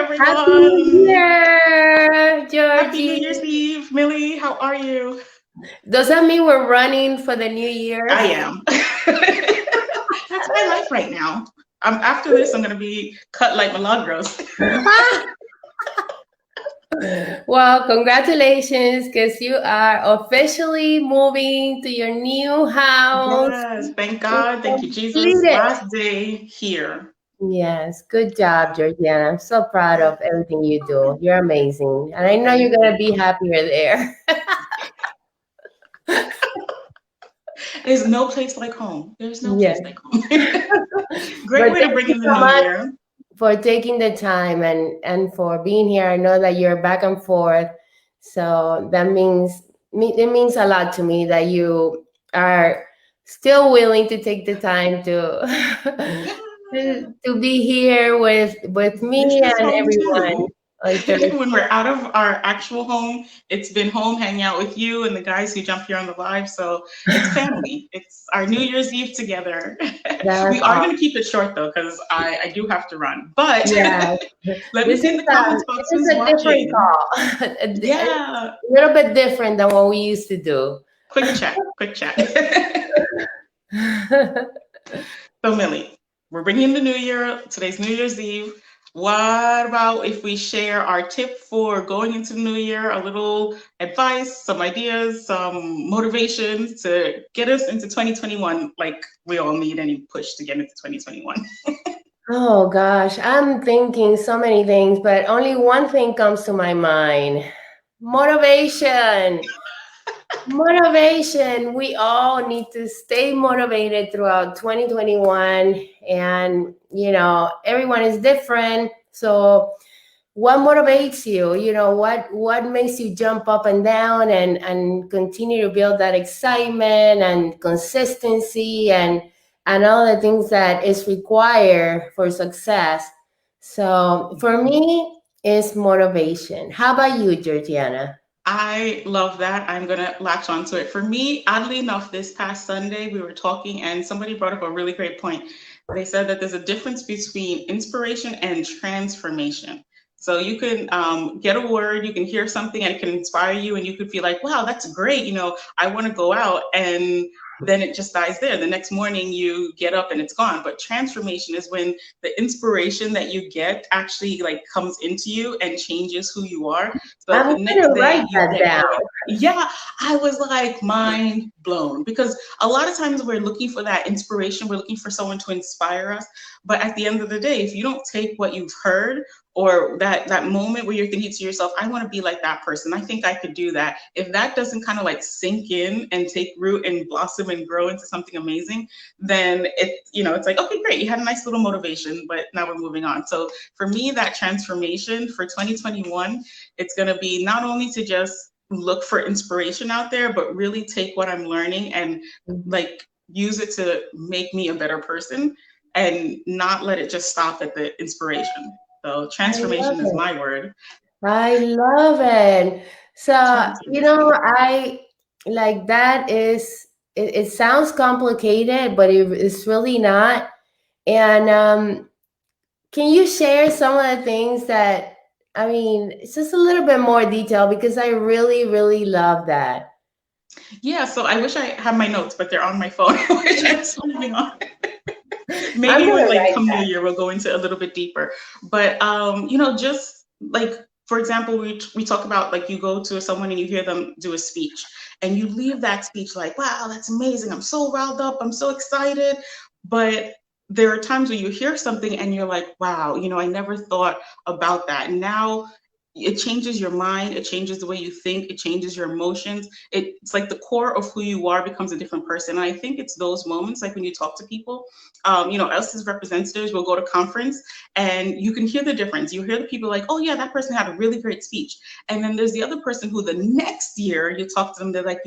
Happy New everyone. Year, Happy New Georgie. Year's Eve. Millie, how are you? Does that mean we're running for the new I year? am. That's my life right now. After this, I'm going to be cut like Milagros. Well, congratulations, because you are officially moving to your new house. Yes, thank It's God. Thank you, Jesus. completed. Last day here. Yes, good job, Yeah. Georgiana. I'm so proud of everything you do. You're amazing. And I know you're Thank going to you. be happier there. There's no place like home. There's no place Yes. like home. Great But way to thank bring you in the so new much year. for taking the time and for being here. I know that you're back and forth, so that means it means a lot to me that you are still willing to take the time Yeah. to be here with This me is and home everyone too. on Thursday. When we're out of our actual home, it's been home hanging out with you and the guys who jump here on the live. So it's family. It's our New Year's Eve together. We That's are all. going to keep it short though, because I do have to run. But Yeah, let me this see is in the comments this box is who's a different watching. call, a Yeah, little bit different than what we used to do. quick chat, quick chat. So, Millie, we're bringing in the new year. Today's New Year's Eve. What about if we share our tip for going into the new year, a little advice, some ideas, some motivations to get us into 2021 like we all need any push to get into 2021? Oh gosh, I'm thinking so many things, but only one thing comes to my mind. Motivation. Motivation. We all need to stay motivated throughout 2021, and everyone is different. So what motivates you? What makes you jump up and down and continue to build that excitement and consistency and all the things that is required for success. So for me, it's motivation. How about you, Georgiana? I love that. I'm going to latch onto it. For me, oddly enough, this past Sunday, we were talking and somebody brought up a really great point. They said that there's a difference between inspiration and transformation. So you can get a word, you can hear something, and it can inspire you, and you could feel like, wow, that's great. I want to go out. And then it just dies there. The next morning, you get up and it's gone. But transformation is when the inspiration that you get actually like comes into you and changes who you are. So I'm the going to next day write you that get down. going. Yeah, I was like mind blown because a lot of times we're looking for that inspiration. We're looking for someone to inspire us. But at the end of the day, if you don't take what you've heard or that moment where you're thinking to yourself, I want to be like that person. I think I could do that. If that doesn't kind of like sink in and take root and blossom and grow into something amazing, then it's like, okay, great. You had a nice little motivation, but now we're moving on. So for me, that transformation for 2021, it's going to be not only to just look for inspiration out there, but really take what I'm learning and like use it to make me a better person and not let it just stop at the inspiration. So I love transformation is it. my word. I love it. So, Transformation. I like that it sounds complicated, but it's really not. And can you share some of the things that, I mean, it's just a little bit more detail because I really, really love that. Yeah, so I wish I had my notes, but they're on my phone, which I'm slowing on. I'm Maybe when gonna like write come New that. Year, we'll go into a little bit deeper. But just like for example, we talk about like you go to someone and you hear them do a speech, and you leave that speech like, wow, that's amazing. I'm so riled up. I'm so excited. But there are times when you hear something and you're like, wow, I never thought about that. And now it changes your mind, it changes the way you think, it changes your emotions. It's like the core of who you are becomes a different person. And I think it's those moments, like when you talk to people, us as representatives will go to conference and you can hear the difference. You hear the people like, oh yeah, that person had a really great speech. And then there's the other person who the next year you talk to them, they're like,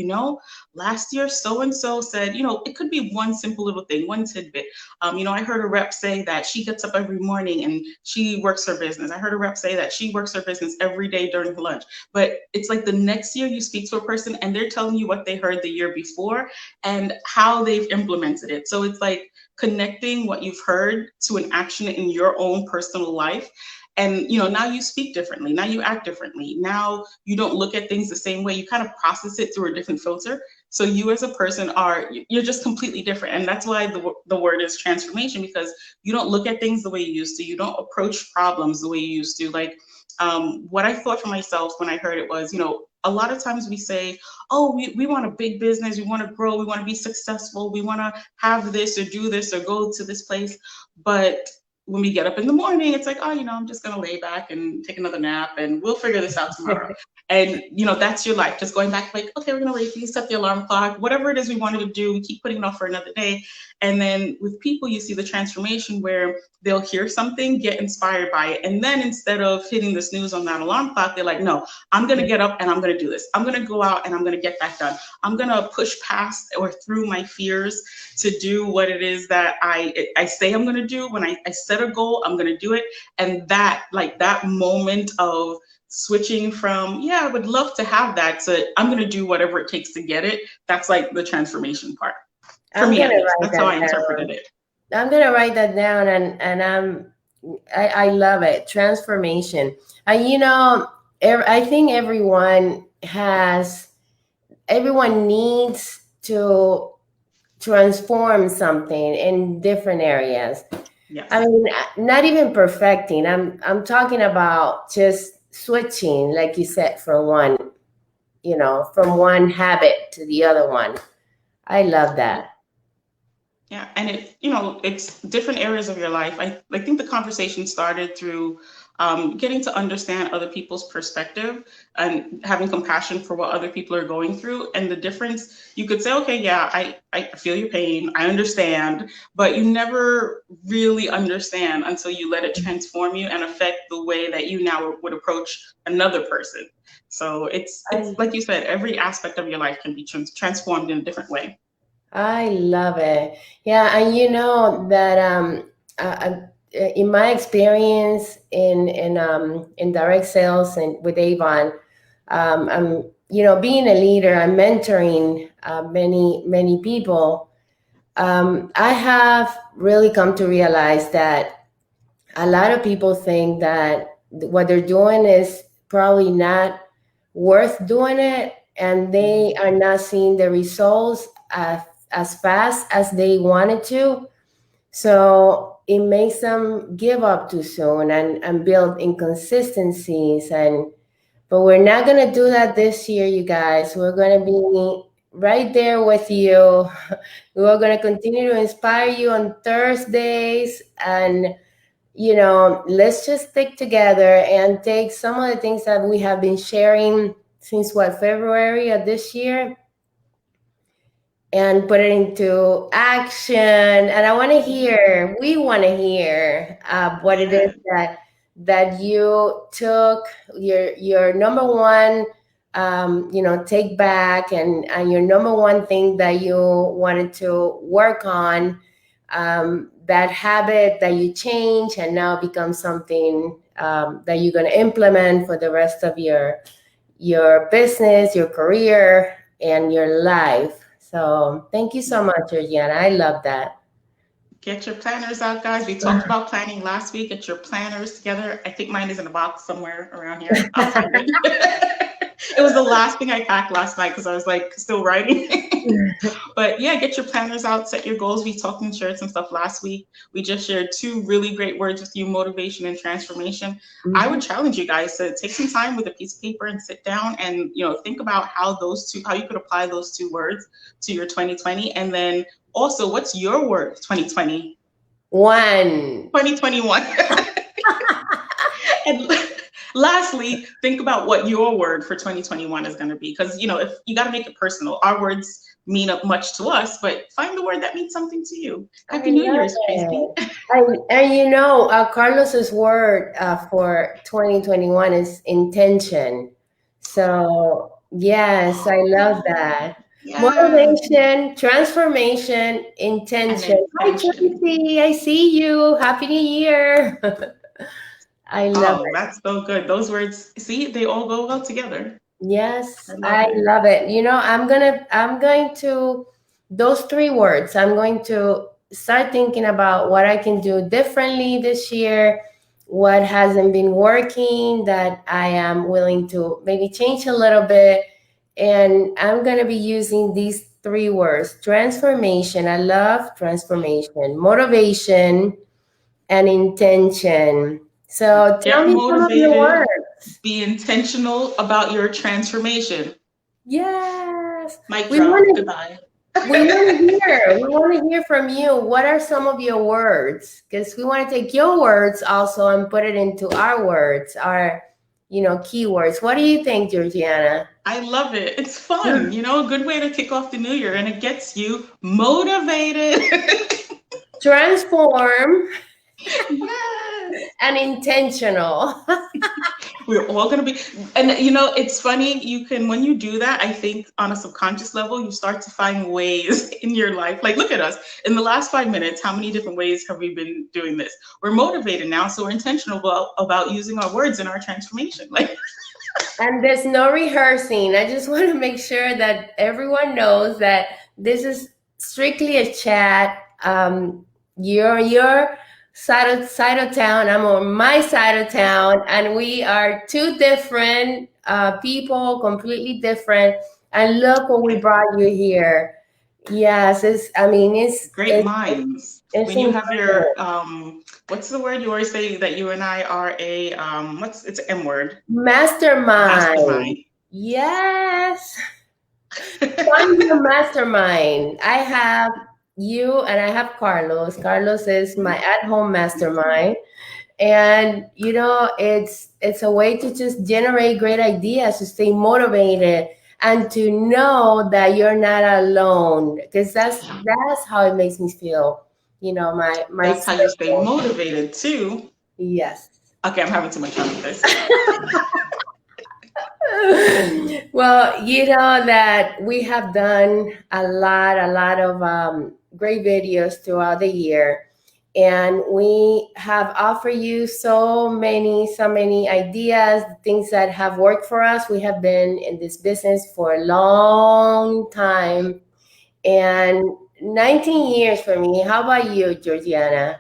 last year so-and-so said, it could be one simple little thing, one tidbit. I heard a rep say that she gets up every morning and she works her business. I heard a rep say that she works her business every day during her lunch. But it's like the next year you speak to a person and they're telling you what they heard the year before and how they've implemented it. So it's like connecting what you've heard to an action in your own personal life. And now you speak differently, now you act differently, now you don't look at things the same way, you kind of process it through a different filter. So you as a person you're just completely different. And that's why the word is transformation, because you don't look at things the way you used to, you don't approach problems the way you used to. Like, what I thought for myself when I heard it was, a lot of times we say, oh, we want a big business, we want to grow, we want to be successful, we want to have this or do this or go to this place. But when we get up in the morning, it's like, oh, I'm just going to lay back and take another nap and we'll figure this out tomorrow. And, that's your life. Just going back, like, okay, we're going to reset the alarm clock, whatever it is we wanted to do, we keep putting it off for another day. And then with people, you see the transformation where they'll hear something, get inspired by it. And then instead of hitting the snooze on that alarm clock, they're like, no, I'm going to get up and I'm going to do this. I'm going to go out and I'm going to get that done. I'm going to push past or through my fears to do what it is that I say I'm going to do. When I set a goal, I'm going to do it. And that moment of switching from, yeah, I would love to have that, to I'm going to do whatever it takes to get it. That's like the transformation part. For me, that's how I interpreted it. I'm going to write that down, and I love it. Transformation. I think everyone needs to transform something in different areas. Yes. I mean, not even perfecting. I'm talking about just switching, like you said, from one habit to the other one. I love that. Yeah, and it's different areas of your life. I think the conversation started through getting to understand other people's perspective and having compassion for what other people are going through. And the difference, you could say, okay, yeah, I feel your pain, I understand, but you never really understand until you let it transform you and affect the way that you now would approach another person. So it's like you said, every aspect of your life can be transformed in a different way. I love it. Yeah, and that in my experience in direct sales and with Avon, I'm being a leader, I'm mentoring many people. I have really come to realize that a lot of people think that what they're doing is probably not worth doing it, and they are not seeing the results as fast as they wanted to. So it makes them give up too soon and build inconsistencies. But we're not going to do that this year, you guys. We're going to be right there with you. We're going to continue to inspire you on Thursdays. And, let's just stick together and take some of the things that we have been sharing since February of this year, and put it into action. And we want to hear what it is that you took your number one, take back, and your number one thing that you wanted to work on, that habit that you change and now becomes something that you're going to implement for the rest of your business, your career, and your life. So thank you so much, Georgiana. I love that. Get your planners out, guys. We talked about planning last week. Get your planners together. I think mine is in a box somewhere around here. I'll find it. It was the last thing I packed last night because I was like still writing. But yeah, get your planners out, set your goals. We talked and shared some stuff last week. We just shared 2 really great words with you, motivation and transformation. Mm-hmm. I would challenge you guys to take some time with a piece of paper and sit down and think about how you could apply those 2 words to your 2020. And then also, what's your word 2020? 2021. And lastly, think about what your word for 2021 is going to be. Because, if you got to make it personal, our words mean much to us, but find the word that means something to you. Happy New Year's, Tracy. And Carlos's word for 2021 is intention. So, yes, I love that. Yeah. Motivation, transformation, intention. Hi, Tracy. I see you. Happy New Year. I love it. That's so good. Those words, see, they all go well together. Yes, I love it. I'm going to, those 3 words, I'm going to start thinking about what I can do differently this year what hasn't been working that I am willing to maybe change a little bit. And I'm going to be using these three words: transformation. I love transformation, motivation, and intention. So tell Get me some of your motivated, words. be intentional about your transformation. Yes. Mic We want drop. to Goodbye. we want to hear from you. What are some of your words? Because we want to take your words also and put it into our words, our keywords. What do you think, Georgiana? I love it. It's fun, a good way to kick off the new year, and it gets you motivated. Transform Yes. and intentional. We're all going to be, and it's funny. When you do that, I think on a subconscious level, you start to find ways in your life. Like, look at us. In the last 5 minutes, how many different ways have we been doing this? We're motivated now, so we're intentional about using our words in our transformation. Like, And there's no rehearsing. I just want to make sure that everyone knows that this is strictly a chat. You're on your side of town. I'm on my side of town, and we are two different people, completely different. And look what we brought you here. Yes, it's. I mean, great minds. it's When you have your incredible. what's the word you always say that you and I are a it's an M word, Mastermind. mastermind. Yes. Find your mastermind. I have you and I have Carlos. Carlos is my at-home mastermind. And it's a way to just generate great ideas, to stay motivated and to know that you're not alone. Because that's how it makes me feel. My That's how you stay circle. motivated too. Yes. Okay, I'm having too much fun with this. Well, you know that we have done a lot of great videos throughout the year, and we have offered you so many ideas, things that have worked for us. We have been in this business for a long time, and 19 years for me. How about you, Georgiana?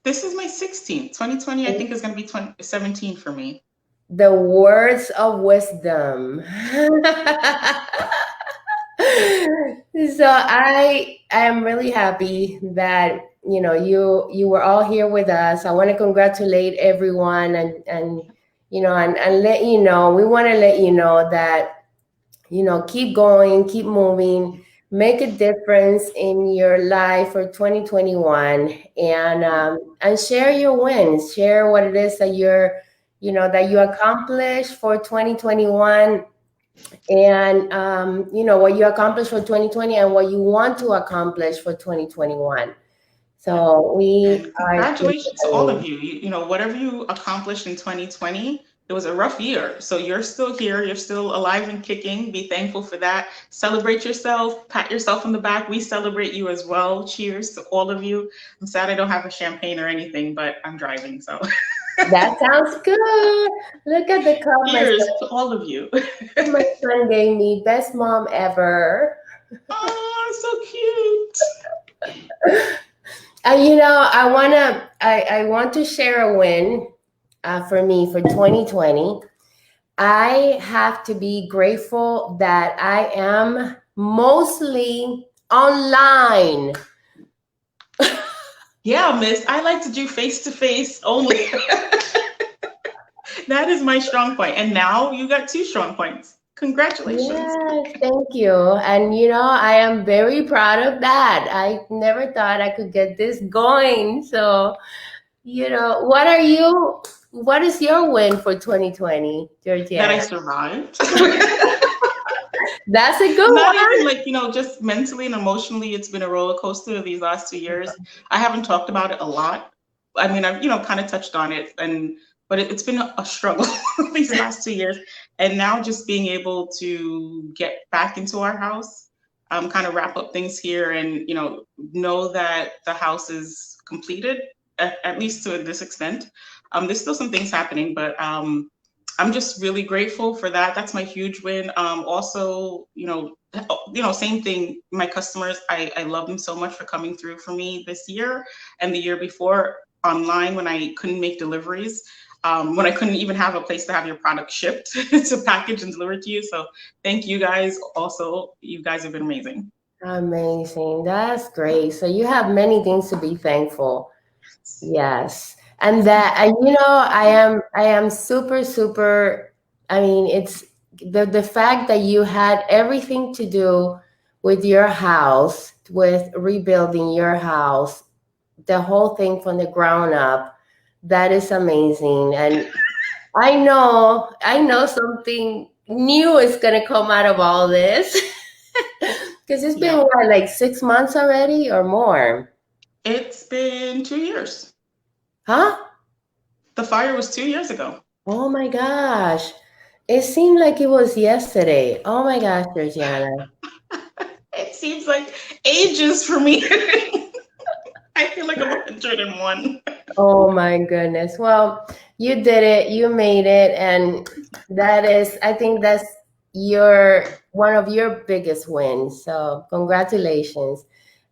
This is my 16th. 2020, I think, is going to be 2017 for me. The words of wisdom. So I am really happy that you were all here with us. I want to congratulate everyone, and let you know, we want to let you know that keep going, keep moving, make a difference in your life for 2021, and share your wins, share what it is that that you accomplished for 2021, and what you accomplished for 2020 and what you want to accomplish for 2021. So we And are congratulations to all of you. Whatever you accomplished in 2020, it was a rough year. So you're still here. You're still alive and kicking. Be thankful for that. Celebrate yourself. Pat yourself on the back. We celebrate you as well. Cheers to all of you. I'm sad I don't have a champagne or anything, but I'm driving. So that sounds good. Look at the comments cheers that to all of you. my son gave me. Best mom ever. Oh, so cute. And I want to share a win for me for 2020. I have to be grateful that I am mostly online. Yeah, miss. I like to do face to face only. That is my strong point. And now you got two strong points. Congratulations. Yes, thank you. And I am very proud of that. I never thought I could get this going. So, what is your win for 2020, That I Georgiana? survived. That's a good Not one. even like, just mentally and emotionally, it's been a roller coaster these last 2 years. I haven't talked about it a lot. I mean, I've, kind of touched on it, but it's been a struggle these last 2 years. And now just being able to get back into our house, kind of wrap up things here and, know that the house is completed, at least to this extent. There's still some things happening, but I'm just really grateful for that. That's my huge win. Also, same thing. My customers, I love them so much for coming through for me this year and the year before. online when I couldn't make deliveries, when I couldn't even have a place to have your product shipped to package and deliver to you. So thank you guys. Also, you guys have been amazing. Amazing. That's great. So you have many things to be thankful. Yes. And that I am super, super, I mean, it's the fact that you had everything to do with your house, with rebuilding your house, the whole thing from the ground up. That is amazing. And I know something new is gonna come out of all this. Because it's been Yeah. what, like 6 months already or more? It's been 2 years. Huh? The fire was 2 years ago. Oh my gosh. It seemed like it was yesterday. Oh my gosh, Georgiana. It seems like ages for me. I feel like I'm 101. Oh my goodness. Well, you did it. You made it. And I think that's one of your biggest wins. So congratulations.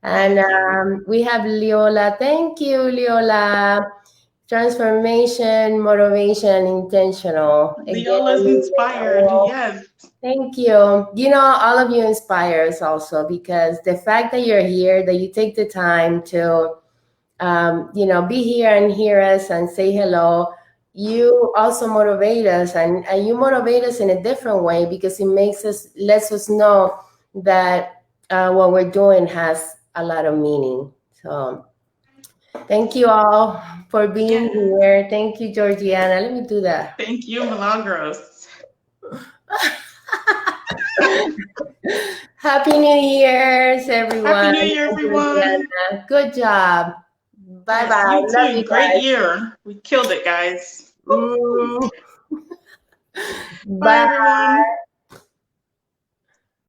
And Thank you. we have Leola. Thank you, Leola. Transformation, motivation, intentional. Again, Leola's inspired. well, Yes. thank you. All of you inspire us also because the fact that you're here, that you take the time to, be here and hear us and say hello, you also motivate us, and you motivate us in a different way because lets us know that what we're doing has a lot of meaning. So thank you all for being Yes. here. Thank you, Georgiana. Let me do that. Thank you, Milagros. Happy New Year's, Happy everyone. New Year, And everyone. Georgiana, good job. Bye Yes, bye. you Love too. you Great guys. year. We killed it, guys. Woo. Mm, Bye, bye. everyone.